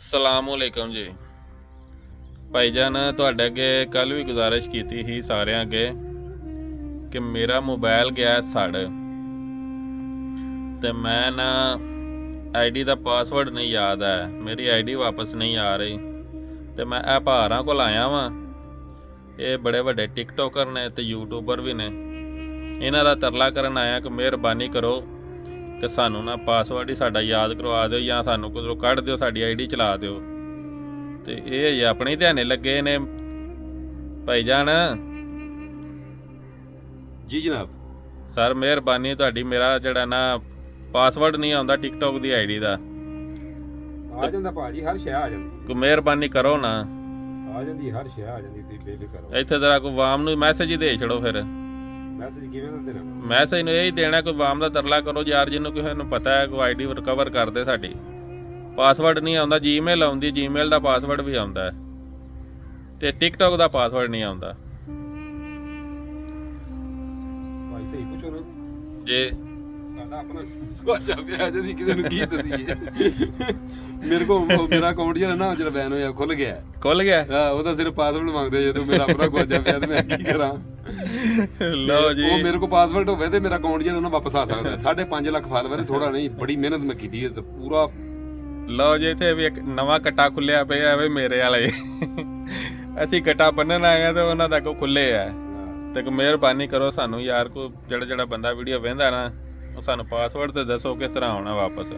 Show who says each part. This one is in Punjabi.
Speaker 1: ਅਸਲਾਮੁਅਲੈਕਮ ਜੀ ਭਾਈਜਾਨ, ਤੁਹਾਡੇ ਅੱਗੇ ਕੱਲ ਵੀ ਗੁਜ਼ਾਰਿਸ਼ ਕੀਤੀ ਸੀ ਸਾਰਿਆਂ ਅੱਗੇ ਕਿ ਮੇਰਾ ਮੋਬਾਈਲ ਗਿਆ ਸੜ ਤੇ ਮੈਂ ਨਾ ਆਈਡੀ ਦਾ ਪਾਸਵਰਡ ਨਹੀਂ ਯਾਦ ਹੈ, ਮੇਰੀ ਆਈਡੀ ਵਾਪਸ ਨਹੀਂ ਆ ਰਹੀ ਤੇ ਮੈਂ ਇਹ ਭਾਰਾਂ ਕੋਲ ਆਇਆ ਵਾਂ। ਇਹ ਬੜੇ ਵੱਡੇ ਟਿਕਟੋਕਰ ਨੇ ਤੇ ਯੂਟਿਊਬਰ ਵੀ ਨੇ। ਇਹਨਾਂ ਦਾ ਤਰਲਾ ਕਰਨ ਆਇਆ ਕਿ ਮਿਹਰਬਾਨੀ ਕਰੋ ਕਿ ਸਾਨੂੰ ਨਾ ਪਾਸਵਰਡ ਹੀ ਸਾਡਾ ਯਾਦ ਕਰਵਾ ਦਿਓ ਜਾਂ ਸਾਨੂੰ ਕੁਝ ਕੱਢ ਦਿਓ, ਸਾਡੀ ਆਈਡੀ ਚਲਾ ਦਿਓ। ਤੇ ਇਹ ਅਜੇ ਆਪਣੇ ਧਿਆਨੇ ਲੱਗੇ ਨੇ ਭਾਈਜਾਨ।
Speaker 2: ਜੀ ਜਨਾਬ।
Speaker 1: ਸਰ ਮਿਹਰਬਾਨੀ ਤੁਹਾਡੀ, ਮੇਰਾ ਜਿਹੜਾ ਨਾ ਪਾਸਵਰਡ ਨਹੀਂ ਆਉਂਦਾ ਟਿਕਟੋਕ ਦੀ ਆਈਡੀ ਦਾ।
Speaker 2: ਆ ਜਾਂਦਾ ਭਾਜੀ, ਹਰ ਸ਼ੈ ਆ ਜਾਂਦੀ।
Speaker 1: ਕੋਈ ਮਿਹਰਬਾਨੀ ਕਰੋ ਨਾ,
Speaker 2: ਆ ਜਾਂਦੀ, ਹਰ ਸ਼ੈ ਆ ਜਾਂਦੀ, ਤੁਸੀਂ ਬੇਫਿਕਰ ਰਹੋ।
Speaker 1: ਇੱਥੇ ਜਰਾ ਕੋਈ ਵਾਮ ਨੂੰ ਮੈਸੇਜ ਹੀ ਦੇ ਛੜੋ। ਫਿਰ
Speaker 2: ਮੈਸੇਜ ਕਿਵੇਂ ਦਾ ਦੇਣਾ?
Speaker 1: ਮੈਸੇਜ ਨੂੰ ਇਹ ਹੀ ਦੇਣਾ, ਕੋਈ ਵਾਮ ਦਾ ਤਰਲਾ ਕਰੋ ਯਾਰ, ਜਿਹਨੂੰ ਕਿਸੇ ਨੂੰ ਪਤਾ ਹੈ ਕੋਈ ਆਈਡੀ ਰਿਕਵਰ ਕਰ ਦੇ ਸਾਡੀ। ਪਾਸਵਰਡ ਨਹੀਂ ਆਉਂਦਾ, ਜੀਮੇਲ ਆਉਂਦੀ, ਜੀਮੇਲ ਦਾ ਪਾਸਵਰਡ ਵੀ ਆਉਂਦਾ ਹੈ ਤੇ ਟਿਕਟੋਕ ਦਾ ਪਾਸਵਰਡ ਨਹੀਂ ਆਉਂਦਾ।
Speaker 2: ਭਾਈ ਸਹੀ ਪੁੱਛੋ ਨਾ
Speaker 1: ਜੇ
Speaker 2: ਸਾਡਾ ਆਪਣਾ ਸਵਾਚਾ ਪਿਆ ਜੀ, ਕਿਸੇ ਨੂੰ ਕੀ ਦਸੀਏ। ਮੇਰੇ ਕੋਲ ਮੇਰਾ ਅਕਾਊਂਟ ਜਿਹੜਾ ਨਾ ਜਿਹੜਾ ਬੈਨ ਹੋਇਆ ਖੁੱਲ ਗਿਆ।
Speaker 1: ਖੁੱਲ ਗਿਆ?
Speaker 2: ਹਾਂ, ਉਹਦਾ ਸਿਰਫ ਪਾਸਵਰਡ ਮੰਗਦੇ ਜਦੋਂ ਮੇਰਾ ਆਪਣਾ ਗਵਾਚਾ ਪਿਆ ਤੇ ਮੈਂ ਕੀ ਕਰਾਂ।
Speaker 1: ਲਓ ਜੀ,
Speaker 2: ਉਹ ਮੇਰੇ ਕੋਲ ਪਾਸਵਰਡ ਹੋਵੇ ਤੇ ਮੇਰਾ ਅਕਾਊਂਟ ਜਿਹੜਾ ਨਾ ਵਾਪਸ ਆ ਸਕਦਾ। 5.5 ਲੱਖ ਫਾਲੋਅਰ, ਥੋੜਾ ਨਹੀਂ, ਬੜੀ ਮਿਹਨਤ ਮੈਂ ਕੀਤੀ ਹੈ ਤੇ ਪੂਰਾ।
Speaker 1: ਲਓ ਜੀ, ਇੱਥੇ ਵੀ ਇੱਕ ਨਵਾਂ ਕੱਟਾ ਖੁੱਲਿਆ ਪਿਆ ਵੇ ਮੇਰੇ ਵਾਲੇ। ਅਸੀਂ ਕੱਟਾ ਬੰਨਣ ਆਏ ਆ ਤੇ ਉਹਨਾਂ ਦਾ ਕੋ ਖੁੱਲੇ ਆ। ਤੇ ਕੋ ਮਿਹਰਬਾਨੀ ਕਰੋ ਸਾਨੂੰ ਯਾਰ, ਕੋਈ ਜਿਹੜਾ ਬੰਦਾ ਵੀਡੀਓ ਵੇਖਦਾ ਨਾ, ਉਹ ਸਾਨੂੰ ਪਾਸਵਰਡ ਤੇ ਦੱਸੋ ਕਿਸ ਤਰ੍ਹਾਂ ਆਉਣਾ ਵਾਪਸ।